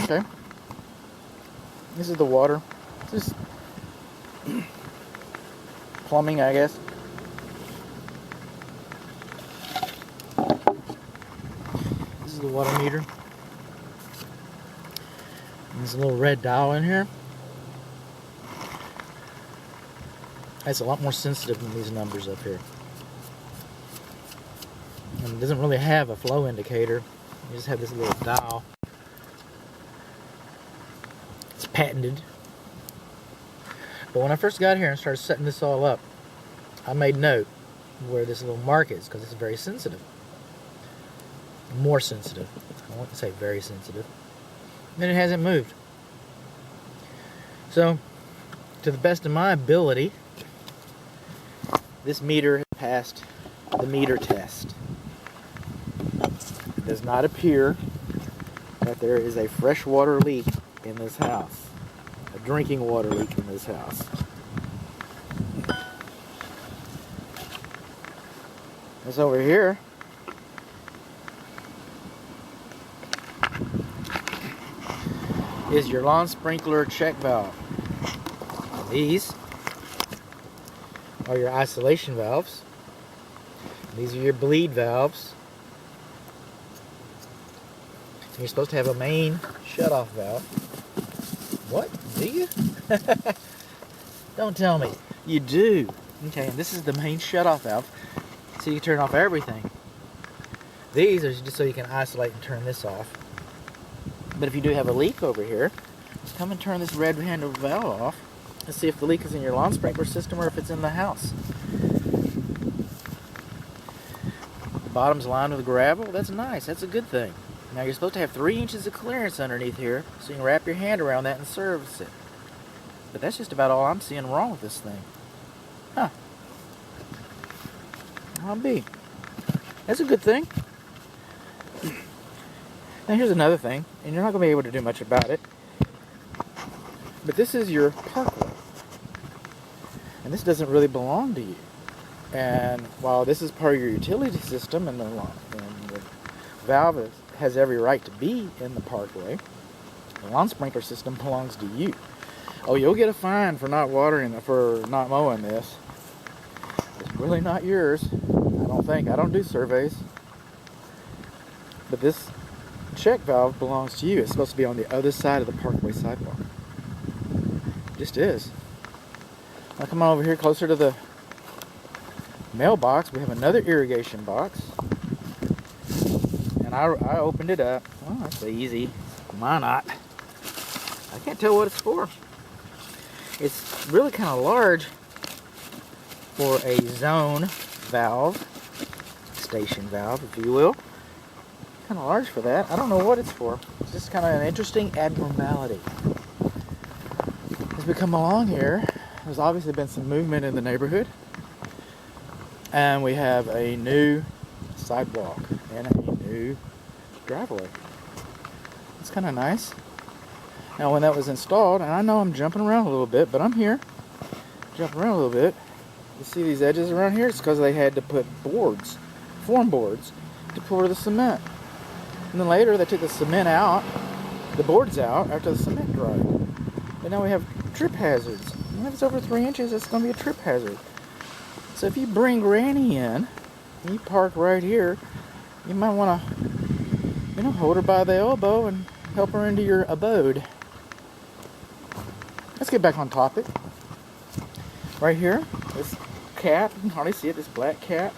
Okay. This is the water. Just plumbing, I guess. This is the water meter. There's a little red dial in here. It's a lot more sensitive than these numbers up here. And it doesn't really have a flow indicator. You just have this little dial. It's patented. But when I first got here and started setting this all up, I made note where this little mark is because it's very sensitive. More sensitive. I wouldn't say very sensitive. And it hasn't moved. So, to the best of my ability, this meter has passed the meter test. It does not appear that there is a freshwater leak in this house. A drinking water leak in this house. This over here is your lawn sprinkler check valve. These are your isolation valves. These are your bleed valves. You're supposed to have a main shutoff valve. What? Do you? Don't tell me. You do. Okay, and this is the main shutoff valve, so you can turn off everything. These are just so you can isolate and turn this off. But if you do have a leak over here, just come and turn this red handle valve off and see if the leak is in your lawn sprinkler system or if it's in the house. The bottom's lined with gravel. That's nice. That's a good thing. Now you're supposed to have 3 inches of clearance underneath here, so you can wrap your hand around that and service it. But that's just about all I'm seeing wrong with this thing. Huh. I'll be. That's a good thing. Now here's another thing, and you're not going to be able to do much about it. But this is your parkway. And this doesn't really belong to you. And while this is part of your utility system and the valve has every right to be in the parkway, the lawn sprinkler system belongs to you. Oh, you'll get a fine for not mowing this. It's really not yours. I don't think. I don't do surveys. But this check valve belongs to you. It's supposed to be on the other side of the parkway sidewalk. It just is. Now come on over here closer to the mailbox. We have another irrigation box. And I opened it up. Well, that's easy. Why not? I can't tell what it's for. It's really kind of large for a zone valve, station valve, if you will. Kind of large for that. I don't know what it's for. It's just kind of an interesting abnormality. As we come along here, there's obviously been some movement in the neighborhood. And we have a new sidewalk and a new driveway. It's kind of nice. Now when that was installed, and I know I'm jumping around a little bit, but I'm here. Jumping around a little bit. You see these edges around here? It's because they had to put boards, form boards, to pour the cement. And then later they took the cement out, the boards out, after the cement dried. And now we have trip hazards. And if it's over 3 inches, it's going to be a trip hazard. So if you bring Granny in, and you park right here, you might want to, hold her by the elbow and help her into your abode. Let's get back on topic. Right here, this cap, you can hardly see it, this black cap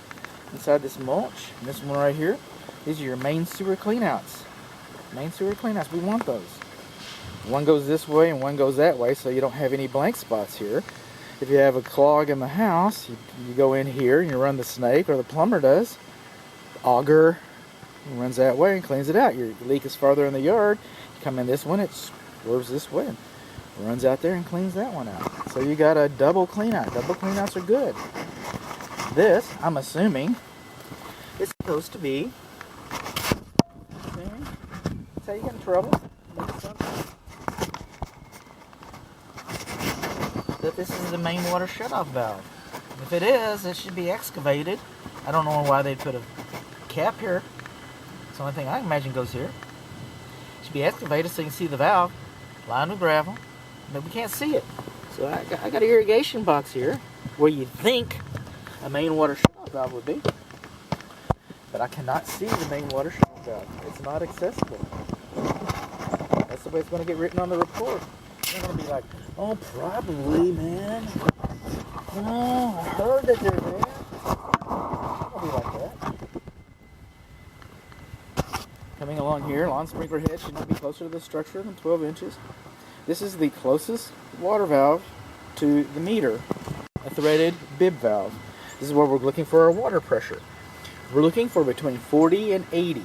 inside this mulch. And this one right here, these are your main sewer cleanouts. Main sewer cleanouts, we want those. One goes this way and one goes that way, so you don't have any blank spots here. If you have a clog in the house, you go in here and you run the snake, or the plumber does. The auger runs that way and cleans it out. Your leak is farther in the yard. You come in this one, it swerves this way and runs out there and cleans that one out. So you got a double clean out. Double clean outs are good. This, I'm assuming, is supposed to be, that's how you get in trouble. That this is the main water shutoff valve. If it is, it should be excavated. I don't know why they put a cap here. It's the only thing I imagine goes here. It should be excavated so you can see the valve lined with gravel, but we can't see it. So I got an irrigation box here where you think a main water shutoff valve would be, but I cannot see the main water shutoff valve. It's not accessible. That's the way it's going to get written on the report. They're going to be like, oh, probably, man. Oh, I heard that they're there. It's going to be like that. Coming along here, lawn sprinkler head should not be closer to the structure than 12 inches. This is the closest water valve to the meter, a threaded bib valve. This is where we're looking for our water pressure. We're looking for between 40 and 80.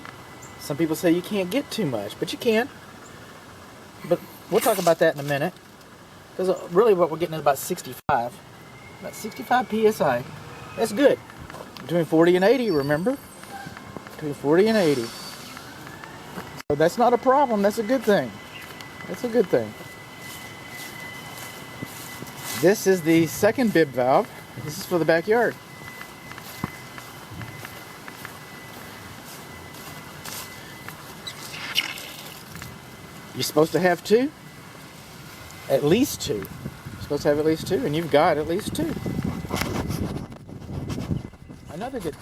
Some people say you can't get too much, but you can. But we'll talk about that in a minute. Because really what we're getting is about 65. About 65 PSI. That's good. Between 40 and 80, remember? Between 40 and 80. So that's not a problem. That's a good thing. That's a good thing. This is the second bib valve. This is for the backyard. You're supposed to have two. At least two. You're supposed to have at least two, and you've got at least two. Another good thing.